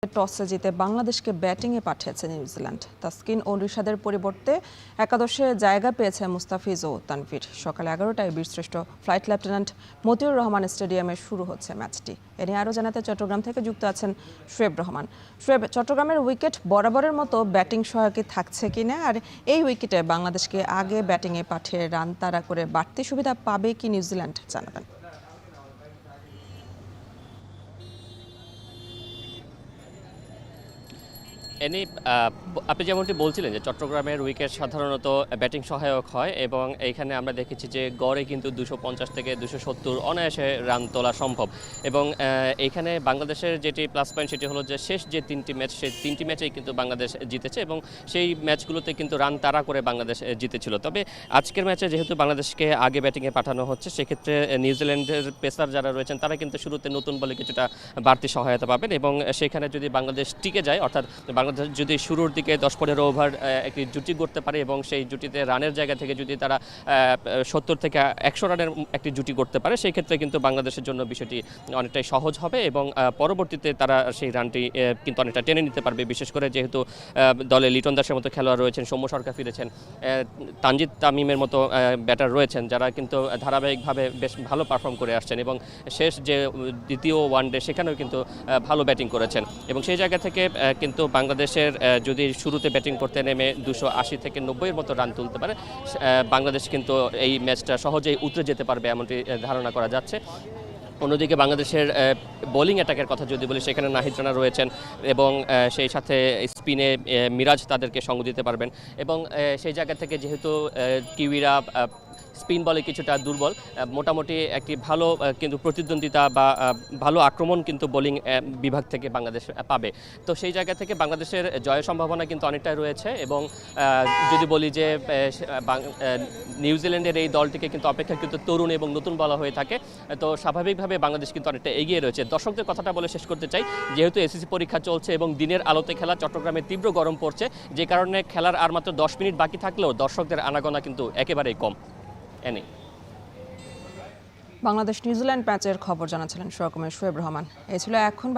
টসে জিতে বাংলাদেশকে ব্যাটিংয়ে পাঠিয়েছে নিউজিল্যান্ড। তাসকিন ও রিশাদের পরিবর্তে একাদশে জায়গা পেয়েছে মুস্তাফিজ ও তানভীর। সকাল 11টায় বীরশ্রেষ্ঠ ফ্লাইট লেফটেন্যান্ট মতিউর রহমান স্টেডিয়ামে শুরু হচ্ছে ম্যাচটি। এ নিয়ে আরও জানাতে চট্টগ্রাম থেকে যুক্ত আছেন শোয়েব রহমান। শোয়েব, চট্টগ্রামের উইকেট বরাবরের মতো ব্যাটিং সহায়কী থাকছে কিনা, আর এই উইকেটে বাংলাদেশকে আগে ব্যাটিংয়ে পাঠিয়ে রান তাড়া করে বাড়তি সুবিধা পাবে কি নিউজিল্যান্ড, জানাবেন। এনি আপনি যেমনটি বলছিলেন যে চট্টগ্রামের উইকেট সাধারণত ব্যাটিং সহায়ক হয় এবং এইখানে আমরা দেখেছি যে গড়ে কিন্তু 250 থেকে 270 অনায়াসে রান তোলা সম্ভব। এবং এইখানে বাংলাদেশের যেটি প্লাস পয়েন্ট সেটি হলো যে শেষ যে তিনটি ম্যাচ সেই তিনটি ম্যাচেই কিন্তু বাংলাদেশ জিতেছে এবং সেই ম্যাচগুলোতে কিন্তু রান তাড়া করে বাংলাদেশ জিতেছিল। তবে আজকের ম্যাচে যেহেতু বাংলাদেশকে আগে ব্যাটিংয়ে পাঠানো হচ্ছে, সেক্ষেত্রে নিউজিল্যান্ডের পেসার যারা রয়েছেন তারা কিন্তু শুরুতে নতুন বলে কিছুটা বাড়তি সহায়তা পাবেন এবং সেখানে যদি বাংলাদেশ টিকে যায়, অর্থাৎ বাংলাদেশ যদি শুরুর দিকে 10-15 ওভার একটি জুটি করতে পারে এবং সেই জুটিতে রানের জায়গা থেকে যদি তারা 70 থেকে 100 রানের একটি জুটি করতে পারে, সেই ক্ষেত্রে কিন্তু বাংলাদেশের জন্য বিষয়টি অনেকটাই সহজ হবে এবং পরবর্তীতে তারা সেই রানটি কিন্তু অনেকটা টেনে নিতে পারবে। বিশেষ করে যেহেতু দলে লিটন দাসের মতো খেলোয়াড় রয়েছেন, সৌম্য সরকার ফিরেছেন, তানজিদ তামিমের মতো ব্যাটার রয়েছেন যারা কিন্তু ধারাবাহিকভাবে বেশ ভালো পারফর্ম করে আসছেন এবং শেষ যে দ্বিতীয় ওয়ানডে সেখানেও কিন্তু ভালো ব্যাটিং করেছেন এবং সেই জায়গা থেকে কিন্তু বাংলাদেশের যদি শুরুতে ব্যাটিং করতে নেমে 280 থেকে 90-এর মতো রান তুলতে পারে, বাংলাদেশ কিন্তু এই ম্যাচটা সহজেই উতরে যেতে পারবে এমনটি ধারণা করা যাচ্ছে। অন্যদিকে বাংলাদেশের বোলিং অ্যাটাকের কথা যদি বলি, সেখানে নাহিদ রানা রয়েছেন এবং সেই সাথে স্পিনে মিরাজ তাদেরকে সঙ্গ দিতে পারবেন এবং সেই জায়গা থেকে যেহেতু কিউইরা স্পিন বলে কিছুটা দুর্বল, মোটামুটি একটি ভালো কিন্তু প্রতিদ্বন্দ্বিতা বা ভালো আক্রমণ কিন্তু বোলিং বিভাগ থেকে বাংলাদেশ পাবে। তো সেই জায়গা থেকে বাংলাদেশের জয়ের সম্ভাবনা কিন্তু অনেকটাই রয়েছে এবং যদি বলি যে নিউজিল্যান্ডের এই দলটিকে কিন্তু অপেক্ষাকৃত তরুণ এবং নতুন বলা হয়ে থাকে, তো স্বাভাবিকভাবে বাংলাদেশ কিন্তু অনেকটা এগিয়ে রয়েছে। দর্শকদের কথাটা বলে শেষ করতে চাই, যেহেতু এসএসসি পরীক্ষা চলছে এবং দিনের আলোতে খেলা, চট্টগ্রামে তীব্র গরম পড়ছে, যে কারণে খেলার আর মাত্র 10 মিনিট বাকি থাকলেও দর্শকদের আনাগোনা কিন্তু একেবারেই কম। বাংলাদেশ নিউজিল্যান্ড ম্যাচের খবর জানাচ্ছিলেন সহকর্মী শোয়েব রহমান। এই ছিল এখন।